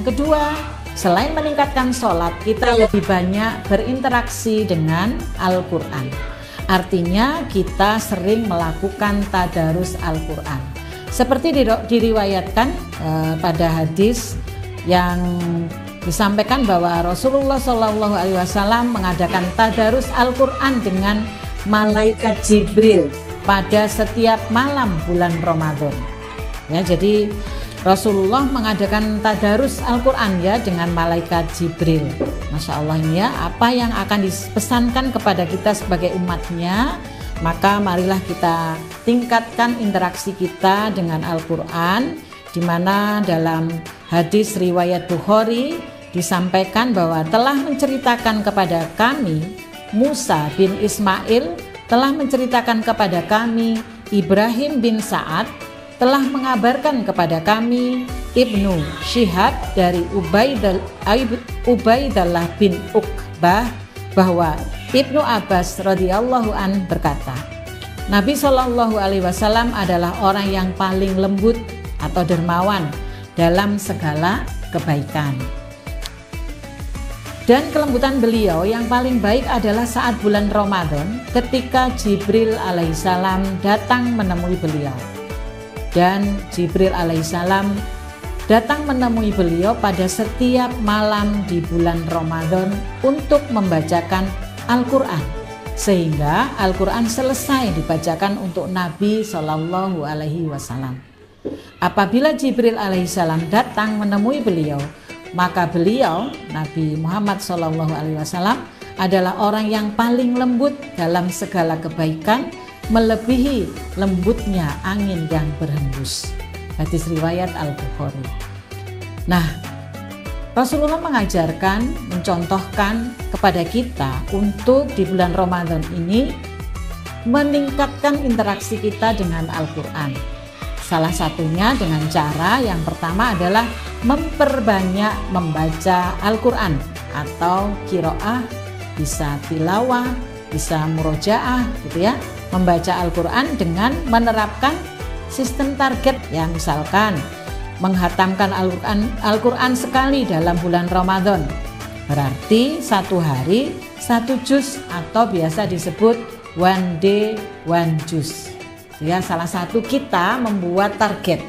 Yang kedua, selain meningkatkan sholat, kita lebih banyak berinteraksi dengan Al-Quran. Artinya kita sering melakukan tadarus Al-Quran. Seperti diriwayatkan pada hadis yang disampaikan bahwa Rasulullah SAW mengadakan tadarus Al-Quran dengan malaikat Jibril pada setiap malam bulan Ramadan. Ya, jadi Rasulullah mengadakan tadarus Al-Quran ya dengan malaikat Jibril. Masya Allah ini ya, apa yang akan dipesankan kepada kita sebagai umatnya, maka marilah kita tingkatkan interaksi kita dengan Al-Quran, di mana dalam hadis riwayat Bukhari disampaikan bahwa telah menceritakan kepada kami Musa bin Ismail, telah menceritakan kepada kami Ibrahim bin Sa'ad, telah mengabarkan kepada kami Ibnu Syihab dari Ubaidallah bin Uqbah bahwa Ibnu Abbas radhiyallahu an berkata, Nabi Shallallahu alaihi wasallam adalah orang yang paling lembut atau dermawan dalam segala kebaikan. Dan kelembutan beliau yang paling baik adalah saat bulan Ramadan ketika Jibril alaihissalam datang menemui beliau. Dan Jibril alaihissalam datang menemui beliau pada setiap malam di bulan Ramadan untuk membacakan Al-Quran, sehingga Al-Quran selesai dibacakan untuk Nabi Shallallahu alaihi wasallam. Apabila Jibril alaihissalam datang menemui beliau, maka beliau, Nabi Muhammad Shallallahu alaihi wasallam, adalah orang yang paling lembut dalam segala kebaikan, melebihi lembutnya angin yang berhembus. Hadis riwayat Al-Bukhari. Nah, Rasulullah mengajarkan, mencontohkan kepada kita untuk di bulan Ramadan ini meningkatkan interaksi kita dengan Al-Quran. Salah satunya dengan cara yang pertama adalah memperbanyak membaca Al-Quran atau qiraah, bisa tilawah, bisa murojaah gitu ya. Membaca Al-Quran dengan menerapkan sistem target, yang misalkan menghatamkan Al-Quran sekali dalam bulan Ramadan, berarti satu hari satu juz atau biasa disebut one day one juz ya. Salah satu kita membuat target.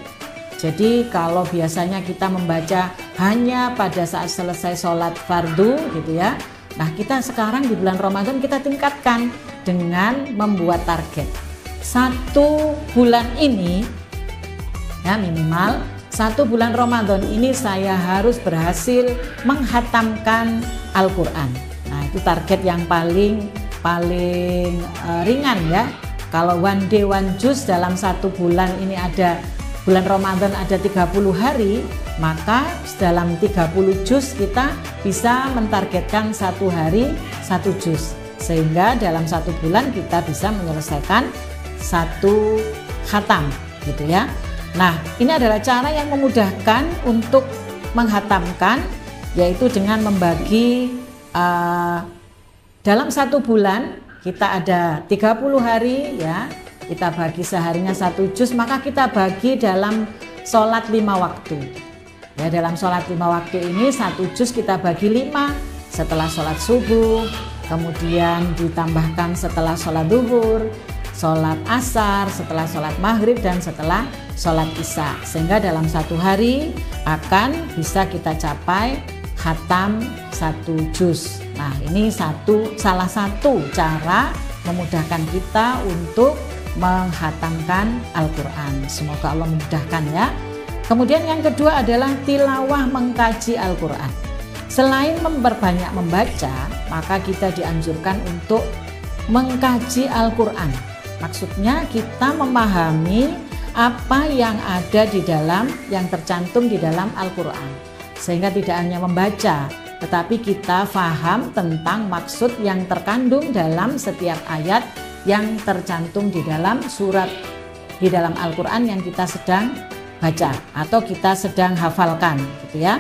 Jadi kalau biasanya kita membaca hanya pada saat selesai sholat fardu gitu ya, nah kita sekarang di bulan Ramadan kita tingkatkan dengan membuat target. Satu bulan ini ya, minimal satu bulan Ramadan ini saya harus berhasil menghatamkan Al-Quran. Nah itu target yang paling ringan ya. Kalau one day one juz dalam satu bulan ini ada, bulan Ramadan ada 30 hari, maka dalam 30 juz kita bisa mentargetkan satu hari satu juz, sehingga dalam satu bulan kita bisa menyelesaikan satu khatam gitu ya. Nah ini adalah cara yang memudahkan untuk menghatamkan, yaitu dengan membagi dalam satu bulan kita ada 30 hari ya, kita bagi seharinya satu juz, maka kita bagi dalam sholat 5 waktu ya. Dalam sholat 5 waktu ini satu juz kita bagi 5 setelah sholat subuh, kemudian ditambahkan setelah sholat duhur, sholat asar, setelah sholat maghrib, dan setelah sholat isya, sehingga dalam satu hari akan bisa kita capai khatam satu juz. Nah ini salah satu cara memudahkan kita untuk menghatamkan Al-Quran. Semoga Allah memudahkan ya. Kemudian yang kedua adalah tilawah, mengkaji Al-Quran. Selain memperbanyak membaca, maka kita dianjurkan untuk mengkaji Al-Quran. Maksudnya kita memahami apa yang ada di dalam, yang tercantum di dalam Al-Quran, sehingga tidak hanya membaca, tetapi kita faham tentang maksud yang terkandung dalam setiap ayat yang tercantum di dalam surat, di dalam Al-Quran yang kita sedang baca atau kita sedang hafalkan gitu ya.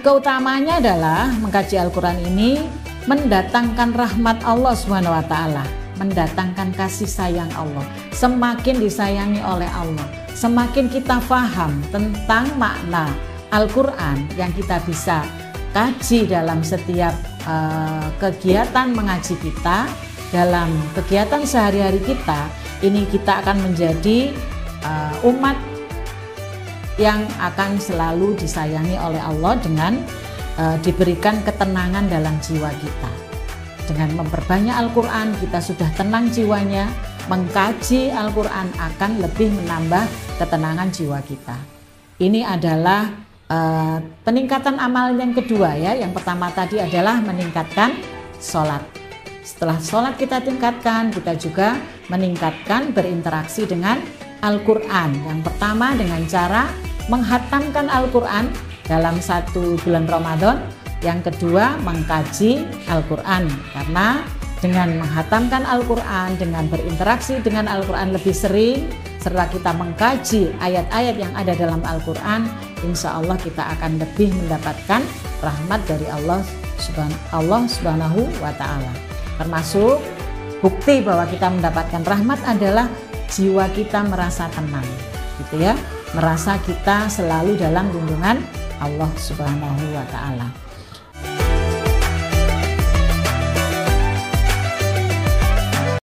Keutamanya adalah mengkaji Al-Quran ini mendatangkan rahmat Allah SWT, mendatangkan kasih sayang Allah. Semakin disayangi oleh Allah, semakin kita faham tentang makna Al-Quran yang kita bisa kaji dalam setiap kegiatan mengaji kita, dalam kegiatan sehari-hari kita, ini kita akan menjadi umat yang akan selalu disayangi oleh Allah dengan diberikan ketenangan dalam jiwa kita. Dengan memperbanyak Al-Quran, kita sudah tenang jiwanya. Mengkaji Al-Quran akan lebih menambah ketenangan jiwa kita. Ini adalah peningkatan amal yang kedua ya. Yang pertama tadi adalah meningkatkan sholat. Setelah sholat kita tingkatkan, kita juga meningkatkan berinteraksi dengan Al-Quran. Yang pertama dengan cara menghatamkan Al-Quran dalam 1 bulan Ramadan. Yang kedua mengkaji Al-Quran, karena dengan menghatamkan Al-Quran, dengan berinteraksi dengan Al-Quran lebih sering, serta kita mengkaji ayat-ayat yang ada dalam Al-Quran, insya Allah kita akan lebih mendapatkan rahmat dari Allah Subhanahu wa Ta'ala. Termasuk bukti bahwa kita mendapatkan rahmat adalah jiwa kita merasa tenang, gitu ya, merasa kita selalu dalam lindungan Allah Subhanahu wa Ta'ala.